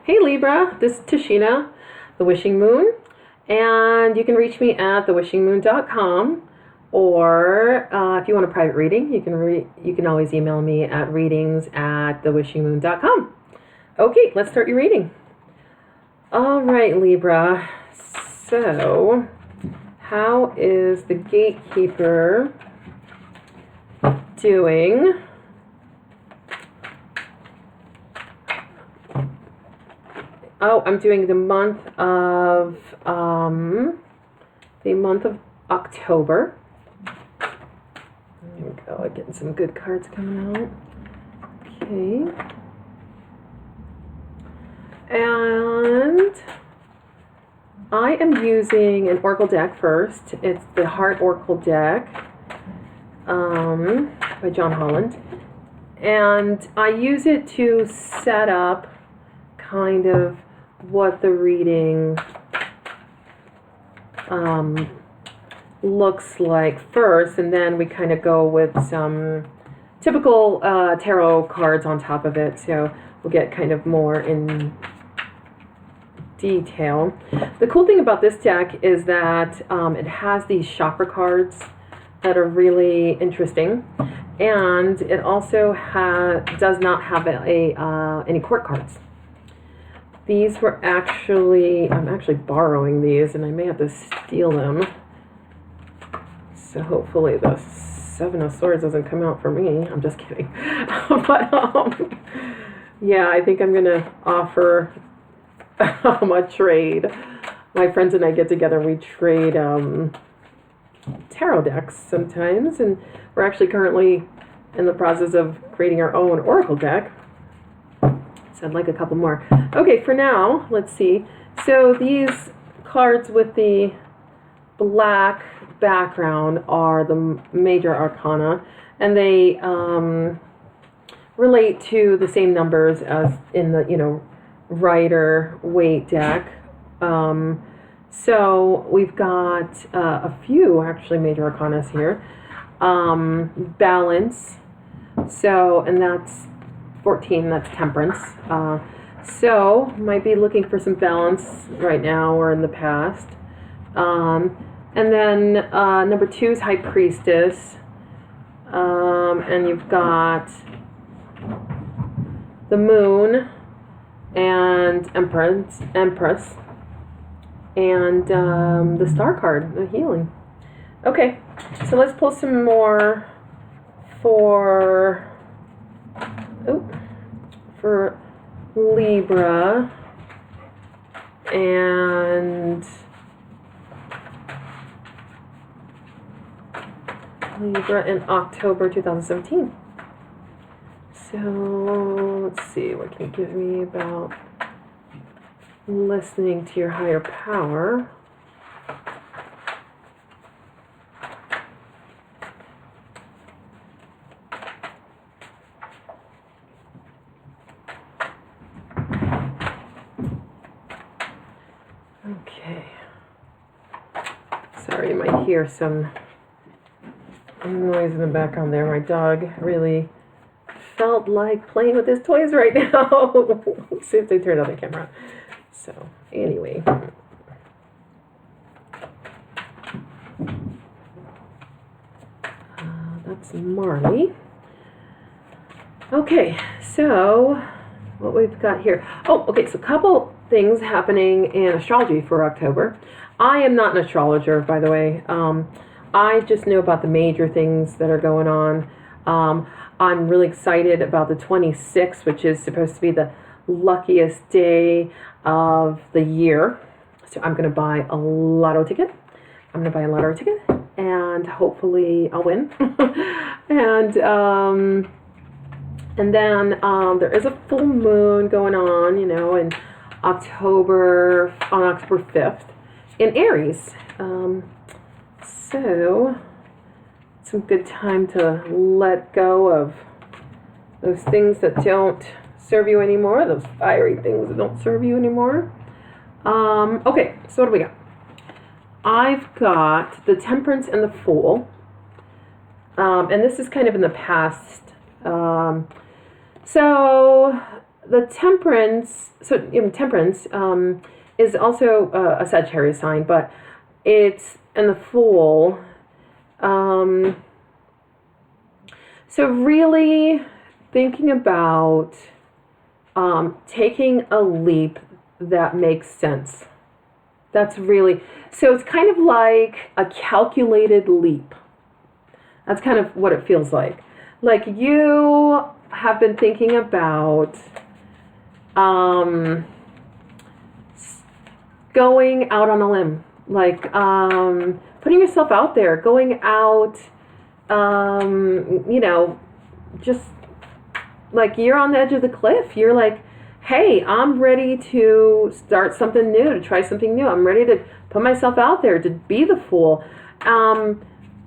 Hey Libra, this is Tashina, the Wishing Moon, and you can reach me at thewishingmoon.com, or if you want a private reading, you can always email me at readings@thewishingmoon.com. Okay, let's start your reading. All right, Libra. So, how is the gatekeeper doing? Oh, I'm doing the month of October. There we go. I'm getting some good cards coming out. Okay. And I am using an oracle deck first. It's the Heart Oracle deck by John Holland. And I use it to set up kind of what the reading looks like first, and then we kind of go with some typical tarot cards on top of it, so we'll get kind of more in detail. The cool thing about this deck is that it has these chakra cards that are really interesting, and it also does not have any court cards. These were I'm actually borrowing these, and I may have to steal them. So hopefully the Seven of Swords doesn't come out for me. I'm just kidding. But yeah, I think I'm gonna offer a trade. My friends and I get together and we trade tarot decks sometimes, and we're actually currently in the process of creating our own oracle deck. So I'd like a couple more. Okay, for now, let's see. So these cards with the black background are the major arcana, and they relate to the same numbers as in the Rider Waite deck. So we've got a few actually major arcanas here. Balance. So, and that's 14, that's temperance. So, might be looking for some balance right now or in the past. And then number 2 is High Priestess. And you've got the Moon and Empress. And the Star card, the Healing. Okay, so let's pull some more for Libra and in October 2017. So let's see, what can you give me about listening to your higher power? Okay. Sorry, you might hear some noise in the background there. My dog really felt like playing with his toys right now. Let's see if they turn on the camera. So, anyway. That's Marley. Okay, so what we've got here. Oh, okay, so a couple things happening in astrology for October. I am not an astrologer, by the way. I just know about the major things that are going on. I'm really excited about the 26th, which is supposed to be the luckiest day of the year. So I'm going to buy a lotto ticket. And hopefully I'll win. And then there is a full moon going on, in October 5th in Aries. So it's a good time to let go of those things that don't serve you anymore, those fiery things that don't serve you anymore. Okay, so what do we got? I've got the Temperance and the Fool. And this is kind of in the past. So the temperance, so temperance is also a Sagittarius sign, but it's and the Fool. So really thinking about taking a leap that makes sense. That's really, so it's kind of like a calculated leap. That's kind of what it feels like. Like you have been thinking about going out on a limb, like putting yourself out there, going out, just like you're on the edge of the cliff. You're like, hey, I'm ready to start something new, to try something new. I'm ready to put myself out there, to be the fool. And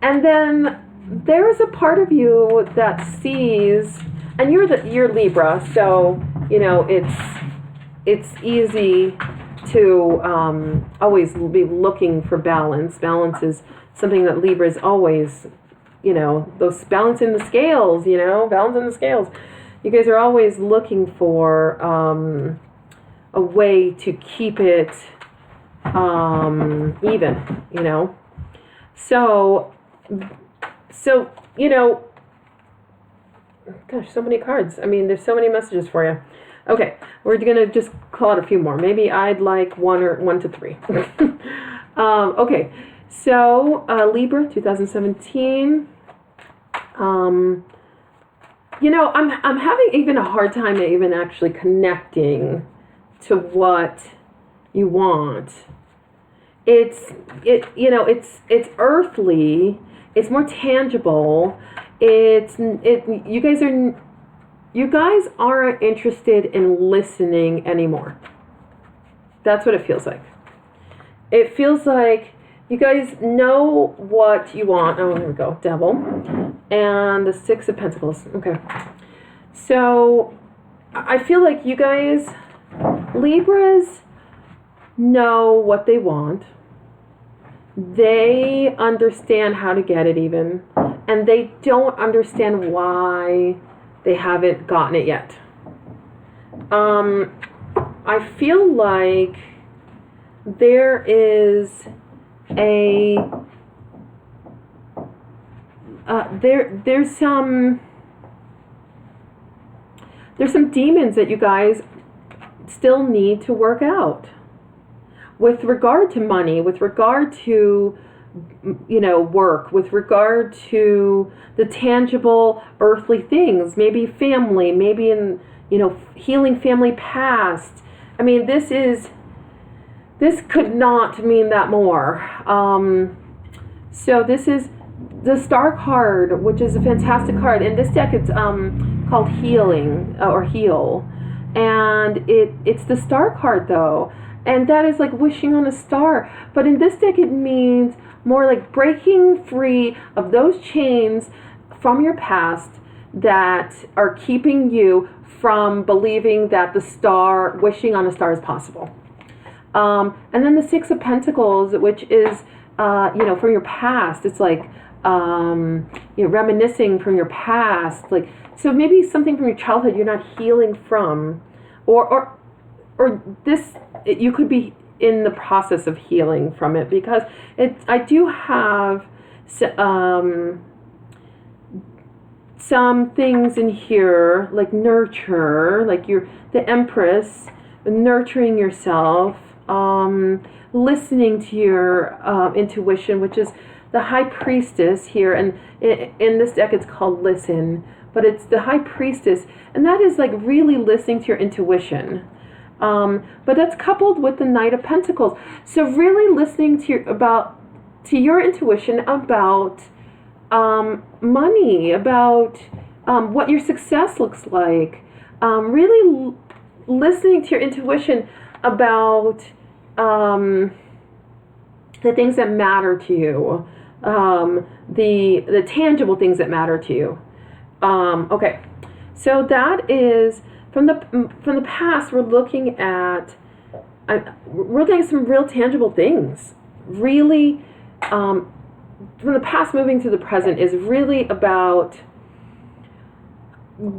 then there's a part of you that sees, and you're Libra, so it's easy to always be looking for balance. Balance is something that Libra is always, those balance in the scales, balance in the scales. You guys are always looking for a way to keep it even, So, gosh, so many cards. I mean, there's so many messages for you. Okay, we're going to just call out a few more. Maybe I'd like one to three. Okay, so Libra, 2017. I'm having even a hard time even actually connecting to what you want. It's earthly. It's more tangible. You guys aren't interested in listening anymore. That's what it feels like. It feels like you guys know what you want. Oh, here we go. Devil. And the Six of Pentacles. Okay. So, I feel like you guys, Libras, know what they want. They understand how to get it even. And they don't understand why they haven't gotten it yet. I feel like there is there's some demons that you guys still need to work out with regard to money, with regard to work, with regard to the tangible earthly things, maybe family, maybe in healing family past. I mean, this could not mean that more. So this is the Star card, which is a fantastic card. In this deck, it's called Healing or Heal, and it's the Star card though, and that is like wishing on a star. But in this deck, it means more like breaking free of those chains from your past that are keeping you from believing that wishing on a star is possible. And then the Six of Pentacles, which is, from your past. It's like, reminiscing from your past. Like, so maybe something from your childhood you're not healing from, or this, you could be in the process of healing from it, because I do have some things in here, like nurture, like the Empress, nurturing yourself, listening to your intuition, which is the High Priestess here, and in this deck it's called Listen, but it's the High Priestess, and that is like really listening to your intuition. But that's coupled with the Knight of Pentacles. So really listening to your intuition about money, about what your success looks like. Really listening to your intuition about the things that matter to you, the tangible things that matter to you. Okay, so that is from the past. We're looking at some real tangible things. Really, from the past moving to the present is really about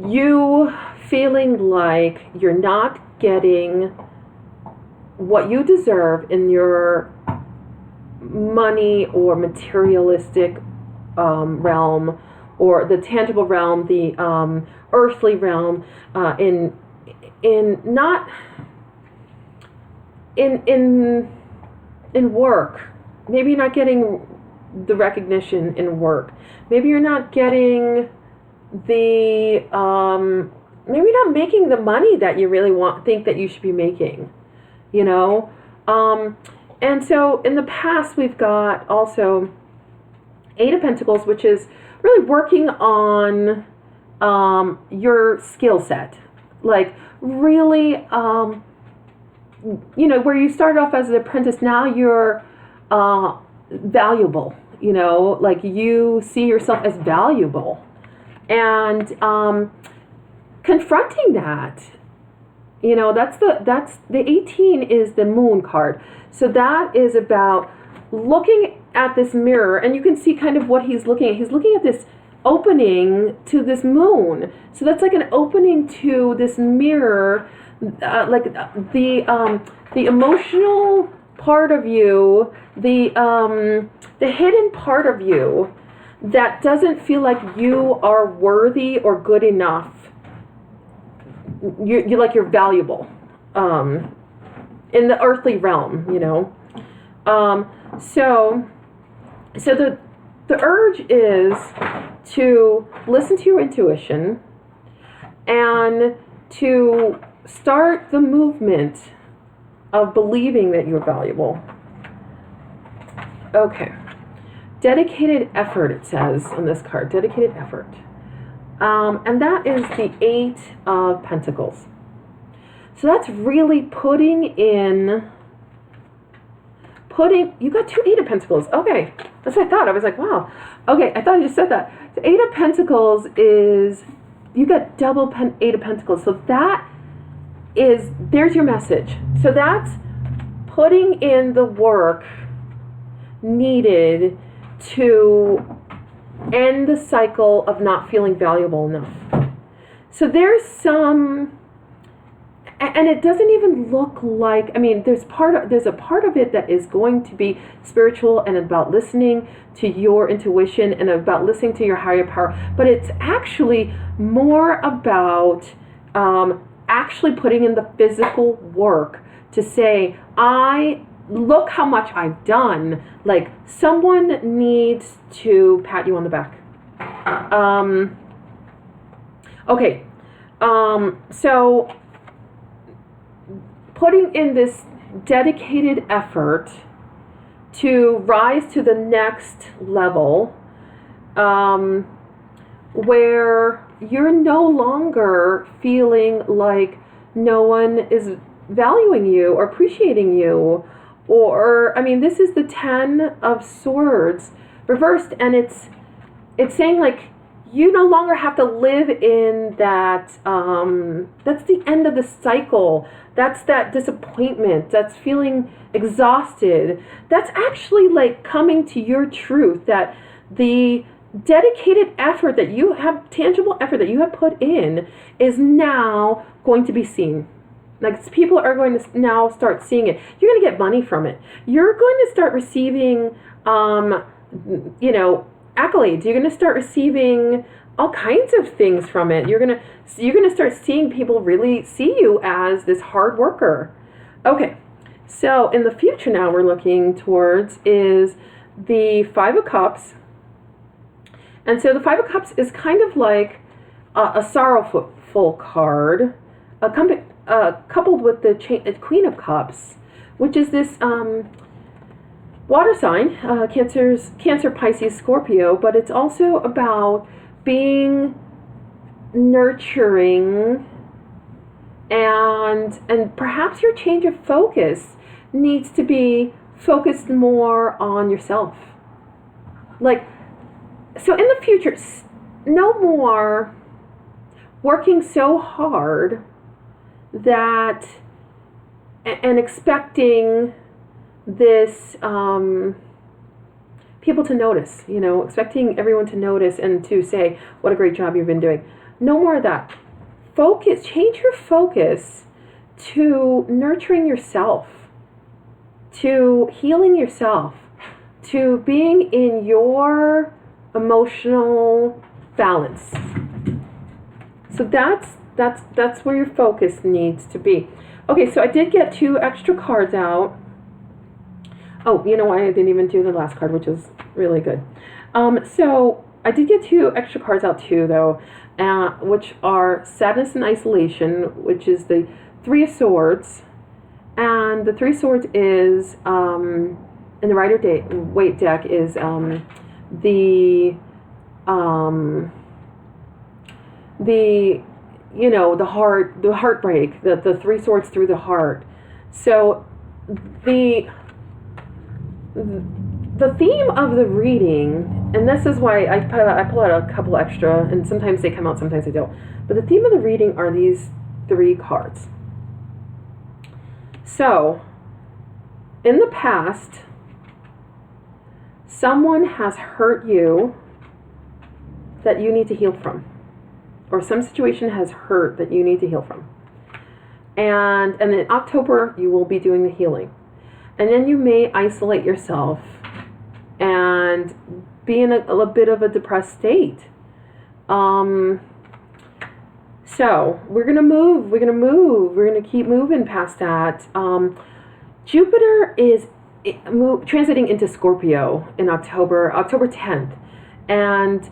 you feeling like you're not getting what you deserve in your money or materialistic realm, or the tangible realm, the earthly realm, in work. Maybe you're not getting the recognition in work. Maybe you're not getting the maybe you're not making the money that you really think that you should be making, you know. And so in the past, we've got also Eight of Pentacles, which is really working on your skill set. Like really, you know, where you started off as an apprentice, now you're valuable, you know, like you see yourself as valuable. And confronting that, you know, that's the 18 is the Moon card. So that is about looking at this mirror, and you can see kind of what he's looking at. He's looking at this opening to this moon. So that's like an opening to this mirror, like the emotional part of you, the hidden part of you that doesn't feel like you are worthy or good enough. You're like you're valuable in the earthly realm, you know. So the urge is to listen to your intuition and to start the movement of believing that you're valuable. Okay. Dedicated effort, it says on this card. Dedicated effort. And that is the Eight of Pentacles. So that's really you got two Eight of Pentacles. Okay. That's what I thought. I was like, wow. Okay, I thought I just said that. The Eight of Pentacles is, you got double Eight of Pentacles. So there's your message. So that's putting in the work needed to end the cycle of not feeling valuable enough. So there's some, and it doesn't even look like, I mean, there's a part of it that is going to be spiritual and about listening to your intuition and about listening to your higher power, but it's actually more about actually putting in the physical work to say, look how much I've done. Like, someone needs to pat you on the back. Okay. So putting in this dedicated effort to rise to the next level, where you're no longer feeling like no one is valuing you or appreciating you. Or, I mean, this is the 10 of Swords reversed, and it's saying, like, you no longer have to live in that, that's the end of the cycle. That's that disappointment. That's feeling exhausted. That's actually, like, coming to your truth, that the dedicated effort that you have, tangible effort that you have put in, is now going to be seen. Like, people are going to now start seeing it. You're going to get money from it. You're going to start receiving, you know, accolades. You're going to start receiving all kinds of things from it. You're going to start seeing people really see you as this hard worker. Okay, so in the future now we're looking towards is the Five of Cups. And so the Five of Cups is kind of like a sorrowful card, coupled with the Queen of Cups, which is this water sign, Cancer, Pisces, Scorpio, but it's also about being nurturing, and perhaps your change of focus needs to be focused more on yourself. Like, so in the future, no more working so hard that, and expecting this, people to notice, you know, expecting everyone to notice and to say, what a great job you've been doing. No more of that. change your focus to nurturing yourself, to healing yourself, to being in your emotional balance. So that's where your focus needs to be. Okay, so I did get 2 extra cards out. Oh, you know what? I didn't even do the last card, which is really good. So I did get 2 extra cards out too, though, which are Sadness and Isolation, which is the 3 of Swords. And the 3 of Swords is, in the Rider-Waite deck, is the heartbreak, the 3 swords through the heart. So the theme of the reading, and this is why I pull out a couple extra, and sometimes they come out, sometimes they don't. But the theme of the reading are these 3 cards. So, in the past, someone has hurt you that you need to heal from. Or some situation has hurt that you need to heal from. And in October, you will be doing the healing. And then you may isolate yourself and be in a bit of a depressed state. So we're going to move. We're going to keep moving past that. Jupiter is transiting into Scorpio in October 10th. And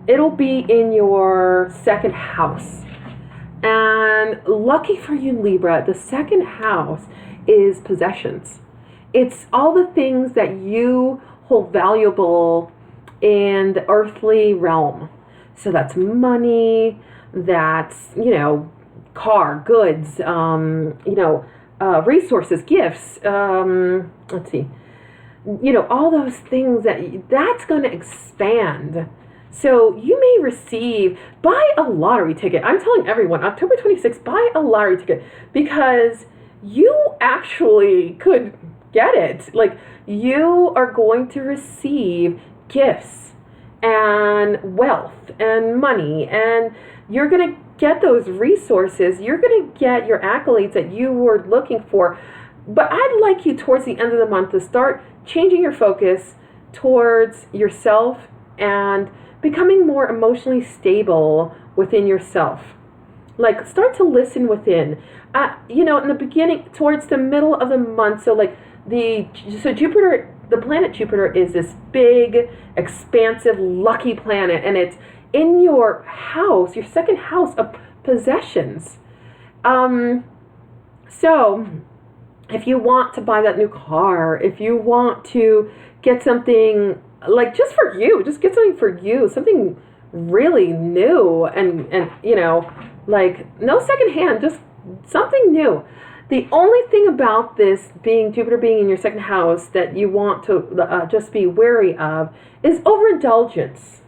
it'll be in your 2nd house. And lucky for you, Libra, the 2nd house is possessions. It's all the things that you hold valuable in the earthly realm. So that's money, that's, car, goods, resources, gifts, let's see, all those things that's going to expand. So you may buy a lottery ticket. I'm telling everyone, October 26th, buy a lottery ticket, because you actually could get it. Like, you are going to receive gifts and wealth and money, and you're going to get those resources. You're going to get your accolades that you were looking for. But I'd like you towards the end of the month to start changing your focus towards yourself and becoming more emotionally stable within yourself. Like, start to listen within. In the beginning, towards the middle of the month, so Jupiter, the planet Jupiter is this big, expansive, lucky planet, and it's in your house, your 2nd house of possessions. So if you want to buy that new car, if you want to get something, like, just for you, just get something for you, something really new, and like, no secondhand, just something new. The only thing about this Jupiter being in your 2nd house that you want to just be wary of is overindulgence.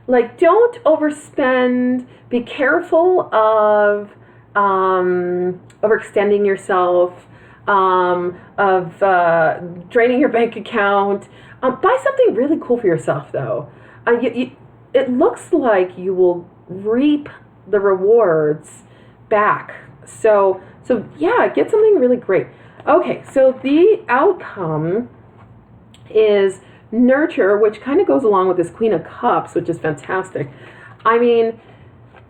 Like, don't overspend. Be careful of overextending yourself, of draining your bank account. Buy something really cool for yourself, though. It looks like you will reap the rewards back. So yeah, get something really great. Okay, so the outcome is nurture, which kind of goes along with this Queen of Cups, which is fantastic. I mean,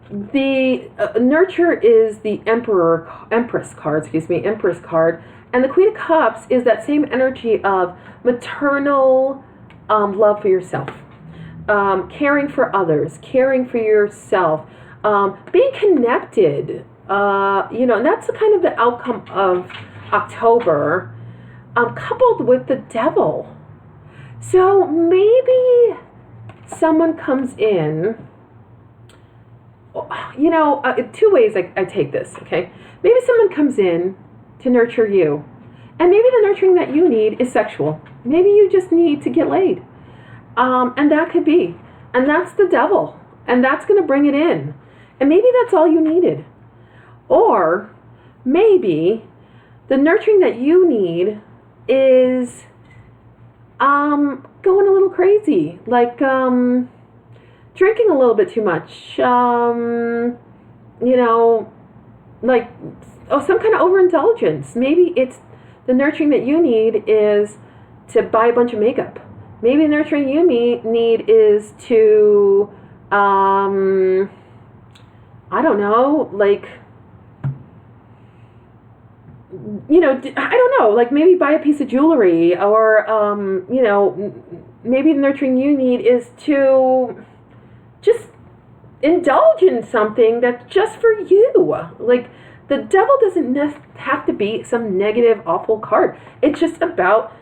the nurture is the Empress card, and the Queen of Cups is that same energy of maternal love for yourself, caring for others, caring for yourself, being connected. And that's kind of the outcome of October, coupled with the Devil. So maybe someone comes in, 2 ways I take this, okay? Maybe someone comes in to nurture you, and maybe the nurturing that you need is sexual. Maybe you just need to get laid. And that could be. And that's the Devil, and that's going to bring it in. And maybe that's all you needed. Or maybe the nurturing that you need is going a little crazy, like drinking a little bit too much, you know, like, some kind of overindulgence. Maybe it's the nurturing that you need is to buy a bunch of makeup. Maybe the nurturing you need is to, I don't know, like, you know, I don't know, like maybe buy a piece of jewelry, or, you know, maybe the nurturing you need is to just indulge in something that's just for you. Like, the devil doesn't have to be some negative, awful card. It's just about,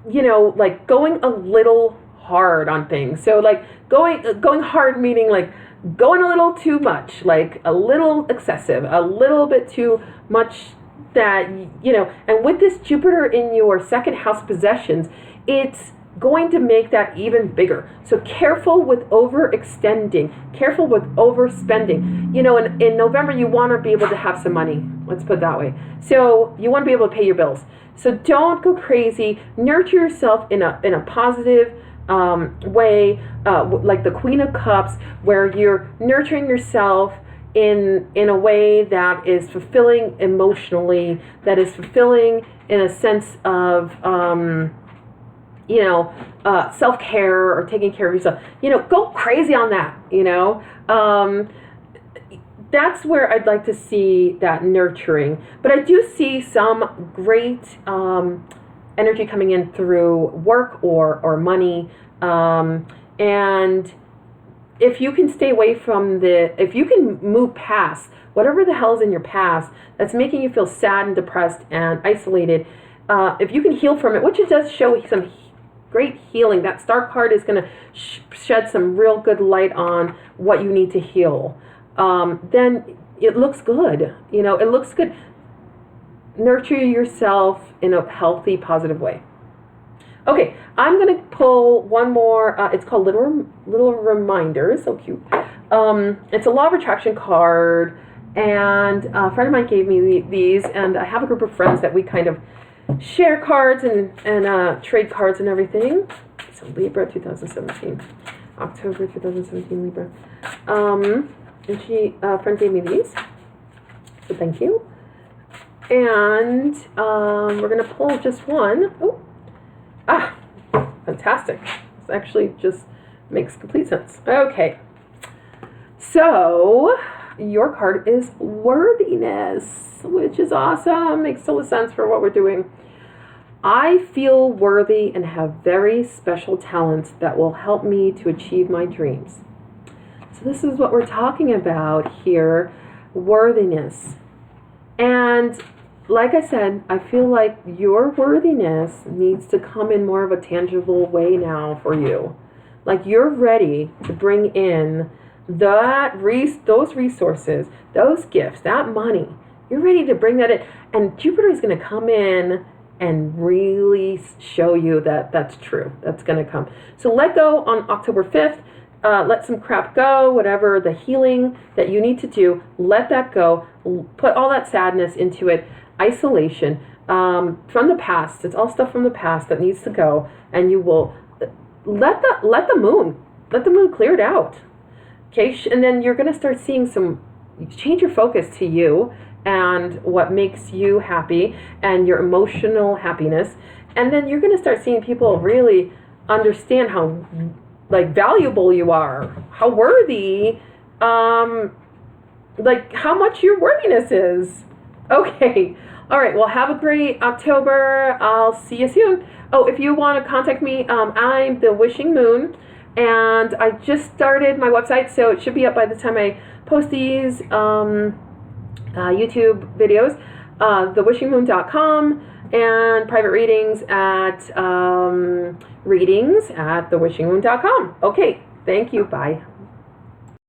you know, like going a little hard on things. So like going hard meaning like going a little too much, like a little excessive, a little bit too much, that, you know, and with this Jupiter in your second house possessions, it's going to make that even bigger. So careful with overextending, careful with overspending. You know, in November, you want to be able to have some money. Let's put it that way. So you want to be able to pay your bills. So don't go crazy. Nurture yourself in a positive way, like the Queen of Cups, where you're nurturing yourself in a way that is fulfilling emotionally, that is fulfilling in a sense of, you know, self-care or taking care of yourself. You know, go crazy on that, you know. That's where I'd like to see that nurturing. But I do see some great energy coming in through work or money. And if you can stay away from if you can move past whatever the hell's in your past that's making you feel sad and depressed and isolated, if you can heal from it, which it does show some great healing. That star card is going to shed some real good light on what you need to heal. Then it looks good. You know, it looks good. Nurture yourself in a healthy, positive way. Okay, I'm going to pull one more. It's called Little Reminders. So cute. It's a Law of Attraction card, and a friend of mine gave me these, and I have a group of friends that we kind of share cards and trade cards and everything. So Libra 2017. October 2017 Libra. And a friend gave me these. So thank you. And we're going to pull just one. Oh. Ah, fantastic. This actually just makes complete sense. Okay. So, your card is Worthiness, which is awesome. Makes total sense for what we're doing. I feel worthy and have very special talents that will help me to achieve my dreams. So this is what we're talking about here, worthiness. And like I said, I feel like your worthiness needs to come in more of a tangible way now for you. Like you're ready to bring in those resources, those gifts, that money. You're ready to bring that in. And Jupiter is going to come in and really show you that that's true. That's going to come. So let go on October 5th. Let some crap go, whatever the healing that you need to do, let that go. Put all that sadness into it. Isolation from the past. It's all stuff from the past that needs to go, and you will let the moon clear it out. Okay, and then you're going to start seeing change your focus to you and what makes you happy and your emotional happiness, and then you're going to start seeing people really understand how like valuable you are, how worthy, like how much your worthiness is. Okay. All right. Well, have a great October. I'll see you soon. Oh, if you want to contact me, I'm the Wishing Moon, and I just started my website, so it should be up by the time I post these YouTube videos. thewishingmoon.com, and private readings at readings@thewishingmoon.com. Okay. Thank you. Bye.